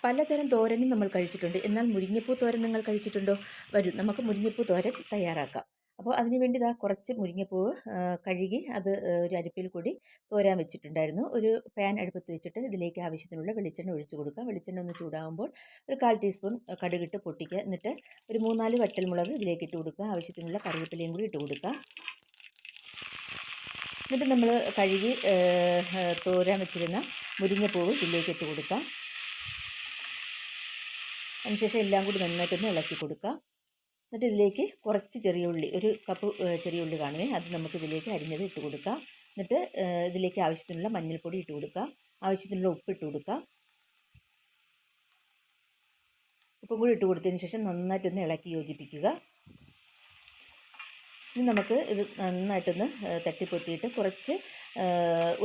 പലതരം തോരനും നമ്മൾ കഴിച്ചിട്ടുണ്ട്. എന്നാൽ മുരിങ്ങപ്പൂ തോരൻ നിങ്ങൾ കഴിച്ചിട്ടുണ്ടോ? വരൂ നമുക്ക് മുരിങ്ങപ്പൂ തോരൻ തയ്യാറാക്കാം. അപ്പോൾ അതിനുവേണ്ടി ഇതാ കുറച്ച് മുരിങ്ങപ്പൂവ് കഴുകി അത് ഒരു അരിപ്പയിൽ കൂടി തോരാൻ വെച്ചിട്ടുണ്ടായിരുന്നു. ഒരു പാൻ അടുപ്പത്ത് വെച്ചിട്ട് ഇതിലേക്ക് ആവശ്യത്തിനുള്ള വെളിച്ചെണ്ണ ഒഴിച്ചു കൊടുക്കാം. വെളിച്ചെണ്ണ ഒന്ന് ചൂടാകുമ്പോൾ ഒരു 1/4 ടീസ്പൂൺ കടുകിട്ട് പൊട്ടിക്കുക. എന്നിട്ട് ഒരു 3-4 വറ്റൽമുളക് ഇതിലേക്ക് ഇട്ട് കൊടുക്കുക. ആവശ്യത്തിനുള്ള കറിവേപ്പിലയും കൂടി ഇട്ട് കൊടുക്കുക. എന്നിട്ട് നമ്മൾ കഴുകി തോരാൻ വെച്ചിരുന്ന മുരിങ്ങപ്പൂവ് ഇതിലേക്ക് ഇട്ട് കൊടുക്കാം. അതിനുശേഷം എല്ലാം കൂടി നന്നായിട്ടൊന്ന് ഇളക്കി കൊടുക്കുക. എന്നിട്ട് ഇതിലേക്ക് കുറച്ച് ചെറിയ ഉള്ളി, ഒരു കപ്പ് ചെറിയ ഉള്ളി കാണുമേ, അത് നമുക്ക് ഇതിലേക്ക് അരിഞ്ഞത് ഇട്ട് കൊടുക്കാം. എന്നിട്ട് ഇതിലേക്ക് ആവശ്യത്തിനുള്ള മഞ്ഞൾപ്പൊടി ഇട്ട് കൊടുക്കുക. ആവശ്യത്തിനുള്ള ഉപ്പ് ഇട്ട് കൊടുക്കുക. ഉപ്പും കൂടി ഇട്ട് കൊടുത്തതിന് ശേഷം നന്നായിട്ടൊന്ന് ഇളക്കി യോജിപ്പിക്കുക. ഇനി നമുക്ക് ഇത് നന്നായിട്ടൊന്ന് തട്ടിപ്പൊത്തിയിട്ട് കുറച്ച്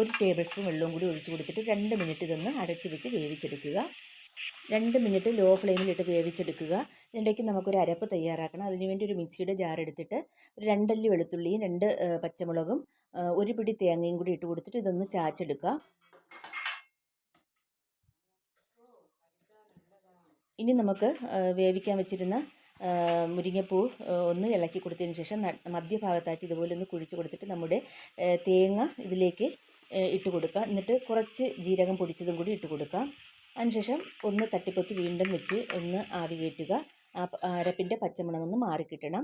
1 ടേബിൾ സ്പൂൺ വെള്ളവും കൂടി ഒഴിച്ച് കൊടുത്തിട്ട് 2 മിനിറ്റ് ഇതൊന്ന് അടച്ച് വെച്ച് വേവിച്ചെടുക്കുക. 2 മിനിറ്റ് ലോ ഫ്ലെയിമിലിട്ട് വേവിച്ചെടുക്കുക. ഇതിലേക്ക് നമുക്കൊരു അരപ്പ് തയ്യാറാക്കണം. അതിനുവേണ്ടി ഒരു മിക്സിയുടെ ജാർ എടുത്തിട്ട് ഒരു 2 അല്ലി വെളുത്തുള്ളിയും 2 പച്ചമുളകും 1 പിടി തേങ്ങയും കൂടി ഇട്ട് കൊടുത്തിട്ട് ഇതൊന്ന് ചാച്ചെടുക്കുക. ഇനി നമുക്ക് വേവിക്കാൻ വെച്ചിരുന്ന മുരിങ്ങപ്പൂ ഒന്ന് ഇളക്കി കൊടുത്തതിന് ശേഷം മധ്യഭാഗത്തായിട്ട് ഇതുപോലെ ഒന്ന് കുഴിച്ച് കൊടുത്തിട്ട് നമ്മുടെ തേങ്ങ ഇതിലേക്ക് ഇട്ട് കൊടുക്കുക. എന്നിട്ട് കുറച്ച് ജീരകം പൊടിച്ചതും കൂടി ഇട്ട് കൊടുക്കുക. അതിനുശേഷം ഒന്ന് തട്ടിപ്പൊത്തി വീണ്ടും വെച്ച് ഒന്ന് ആവി കയറ്റുക. അരപ്പിൻ്റെ പച്ചമണമൊന്ന് മാറിക്കിട്ടണം.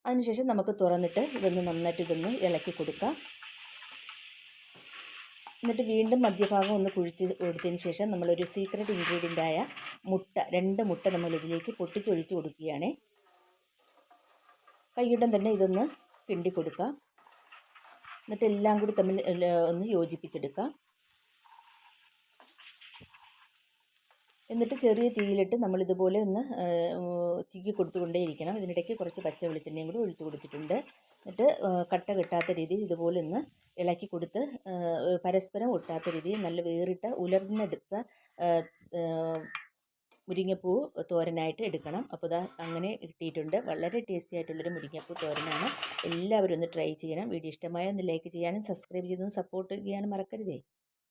അതിനുശേഷം നമുക്ക് തുറന്നിട്ട് ഇതൊന്ന് ഇളക്കി കൊടുക്കുക. എന്നിട്ട് വീണ്ടും മധ്യഭാഗം ഒന്ന് കുഴിച്ച് കൊടുത്തതിന് ശേഷം നമ്മളൊരു സീക്രട്ട് ഇൻഗ്രീഡിയൻ്റായ മുട്ട, 2 മുട്ട നമ്മൾ ഇതിലേക്ക് പൊട്ടിച്ചൊഴിച്ച് കൊടുക്കുകയാണ്. കൈയുടൻ തന്നെ ഇതൊന്ന് കിണ്ടി കൊടുക്കുക. എന്നിട്ട് എല്ലാം കൂടി തമ്മിൽ ഒന്ന് യോജിപ്പിച്ചെടുക്കുക. എന്നിട്ട് ചെറിയ തീയിലിട്ട് നമ്മളിതുപോലെ ഒന്ന് ചിക്കി കൊടുത്തുകൊണ്ടേയിരിക്കണം. ഇതിനിടയ്ക്ക് കുറച്ച് പച്ച വെളിച്ചെണ്ണയും കൂടി ഒഴിച്ച് കൊടുത്തിട്ടുണ്ട്. എന്നിട്ട് കട്ട കെട്ടാത്ത രീതിയിൽ ഇതുപോലെ ഒന്ന് ഇളക്കി കൊടുത്ത് പരസ്പരം ഒട്ടാത്ത രീതിയിൽ നല്ല വേറിട്ട ഉലർന്നെടുത്ത മുരിങ്ങപ്പൂ തോരനായിട്ട് എടുക്കണം. അപ്പോൾ ഇതാ അങ്ങനെ കിട്ടിയിട്ടുണ്ട്. വളരെ ടേസ്റ്റി ആയിട്ടുള്ളൊരു മുരിങ്ങപ്പൂ തോരനാണ്. എല്ലാവരും ഒന്ന് ട്രൈ ചെയ്യണം. വീഡിയോ ഇഷ്ടമായ ഒന്ന് ലൈക്ക് ചെയ്യാനും സബ്സ്ക്രൈബ് ചെയ്തൊന്ന് സപ്പോർട്ട് ചെയ്യാനും മറക്കരുതേ.